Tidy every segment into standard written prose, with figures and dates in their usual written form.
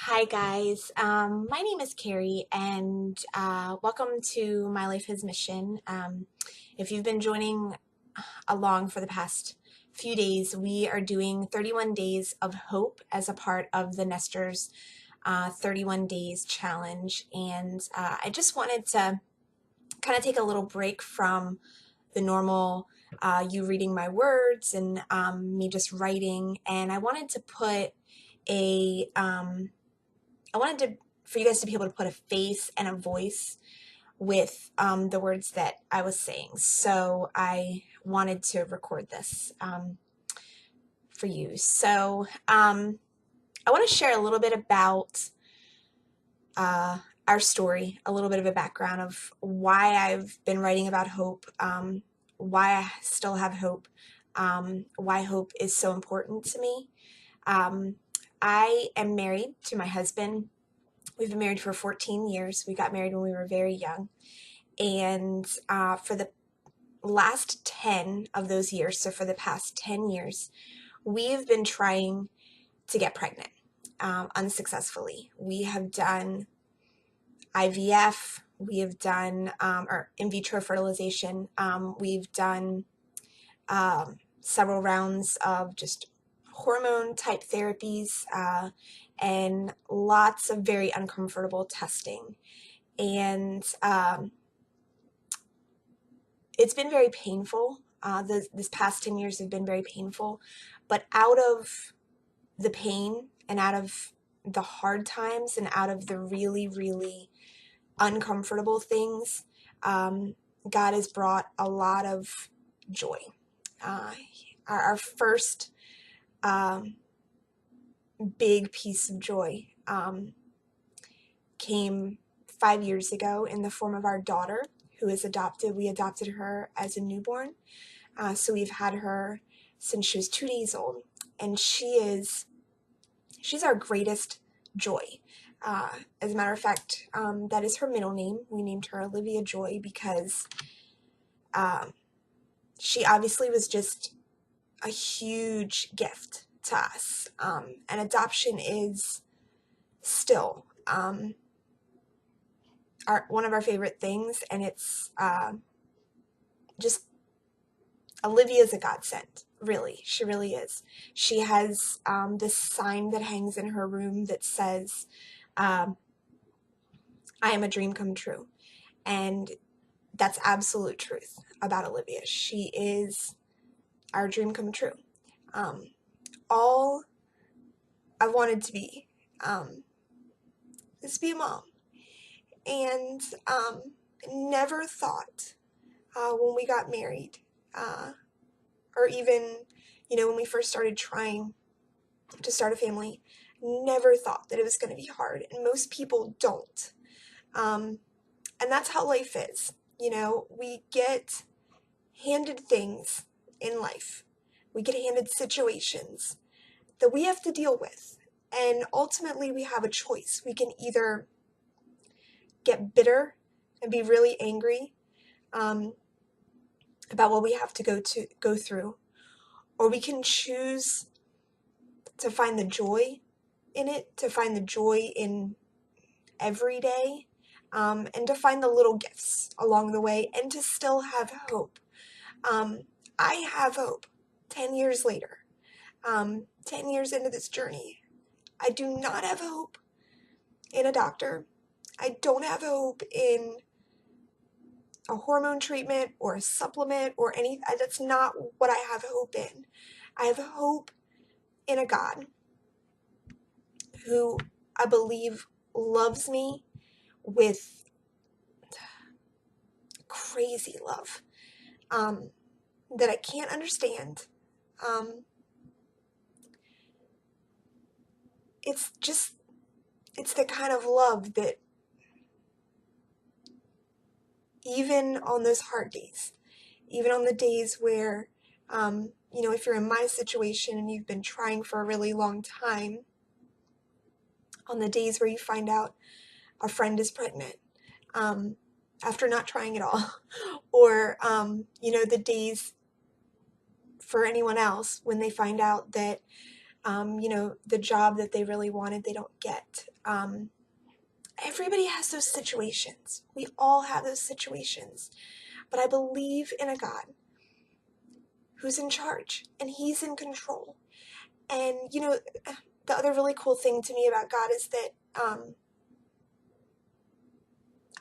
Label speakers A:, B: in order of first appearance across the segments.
A: Hi guys, my name is Carrie and welcome to My Life His Mission. If you've been joining along for the past few days, we are doing 31 Days of Hope as a part of the Nesters 31 Days Challenge. And I just wanted to kind of take a little break from the normal you reading my words and me just writing, and I wanted to put a I wanted to for you guys to be able to put a face and a voice with the words that I was saying. So I wanted to record this for you. So I want to share a little bit about uh, our story, a little bit of a background of why I've been writing about hope, why I still have hope, why hope is so important to me. Um, I am married to my husband. We've been married for 14 years. We got married when we were very young. And for the last 10 of those years, so for the past 10 years, we've been trying to get pregnant unsuccessfully. We have done IVF, we have done, or in vitro fertilization, we've done several rounds of just hormone type therapies and lots of very uncomfortable testing. And it's been very painful. This past 10 years have been very painful, but out of the pain and out of the hard times and out of the really, really uncomfortable things, God has brought a lot of joy. Uh, our first big piece of joy came 5 years ago in the form of our daughter, who is adopted. We adopted her as a newborn. So we've had her since she was 2 days old, and she's our greatest joy. As a matter of fact, that is her middle name. We named her Olivia Joy because she obviously was just a huge gift to us. And adoption is still one of our favorite things, and it's just Olivia's a godsend, really. She really is. She has this sign that hangs in her room that says, I am a dream come true. And that's absolute truth about Olivia. She is our dream come true. All I wanted to be is be a mom. And never thought when we got married, or even, when we first started trying to start a family, never thought that it was going to be hard. And most people don't. And that's how life is. We get handed things in life. We get handed situations that we have to deal with. And ultimately, we have a choice. We can either get bitter and be really angry about what we have to go through, or we can choose to find the joy in it, to find the joy in every day, and to find the little gifts along the way, and to still have hope. I have hope 10 years later, 10 years into this journey. I do not have hope in a doctor. I don't have hope in a hormone treatment or a supplement or any. That's not what I have hope in. I have hope in a God who I believe loves me with crazy love that I can't understand. It's the kind of love that even on those hard days, even on the days where, if you're in my situation and you've been trying for a really long time, on the days where you find out a friend is pregnant, after not trying at all, or, the days for anyone else when they find out that the job that they really wanted, they don't get. Everybody has those situations. We all have those situations. But I believe in a God who's in charge, and he's in control. And, the other really cool thing to me about God is that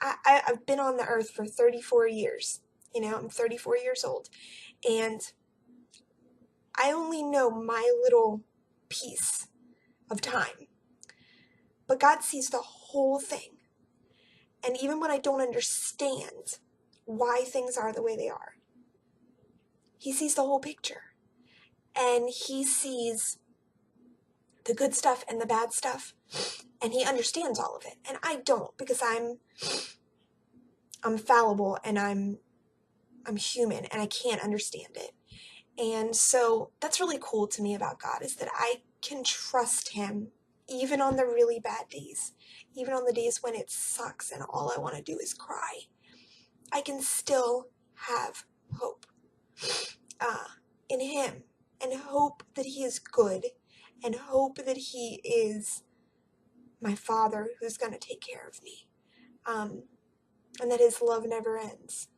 A: I've been on the earth for 34 years. I'm 34 years old. And I only know my little piece of time. But God sees the whole thing. And even when I don't understand why things are the way they are, he sees the whole picture. And he sees the good stuff and the bad stuff. And he understands all of it. And I don't, because I'm fallible and I'm human and I can't understand it. And so that's really cool to me about God, is that I can trust him even on the really bad days, even on the days when it sucks and all I want to do is cry. I can still have hope in him, and hope that he is good, and hope that he is my Father who's going to take care of me, and that his love never ends.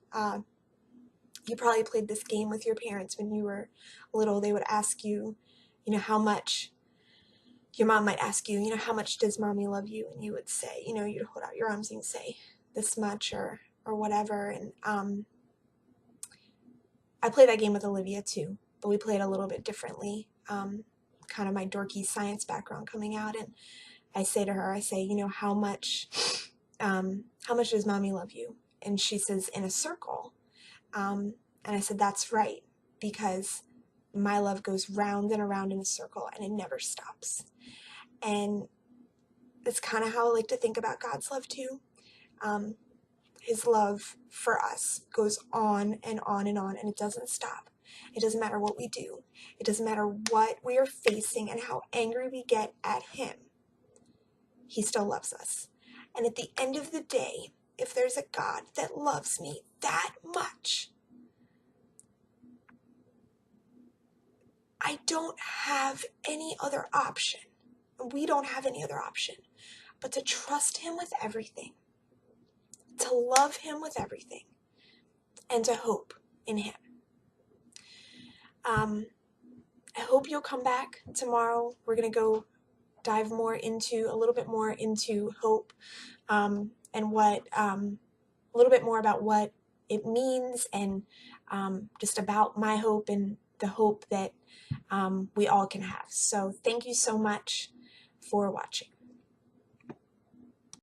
A: You probably played this game with your parents when you were little. They would ask you, how much. Your mom might ask you, how much does mommy love you? And you would say, you'd hold out your arms and say this much or whatever. And I play that game with Olivia too, but we play it a little bit differently. Kind of my dorky science background coming out, and I say to her, how much does mommy love you? And she says, in a circle. And I said, that's right, because my love goes round and around in a circle and it never stops. And it's kind of how I like to think about God's love too. His love for us goes on and on and on, and it doesn't stop. It doesn't matter what we do. It doesn't matter what we are facing and how angry we get at him. He still loves us. And at the end of the day, if there's a God that loves me that much, I don't have any other option. We don't have any other option but to trust him with everything, to love him with everything, and to hope in him. I hope you'll come back tomorrow. We're going to go dive a little bit more into hope, and what, a little bit more about what it means, and just about my hope and the hope that we all can have. So thank you so much for watching.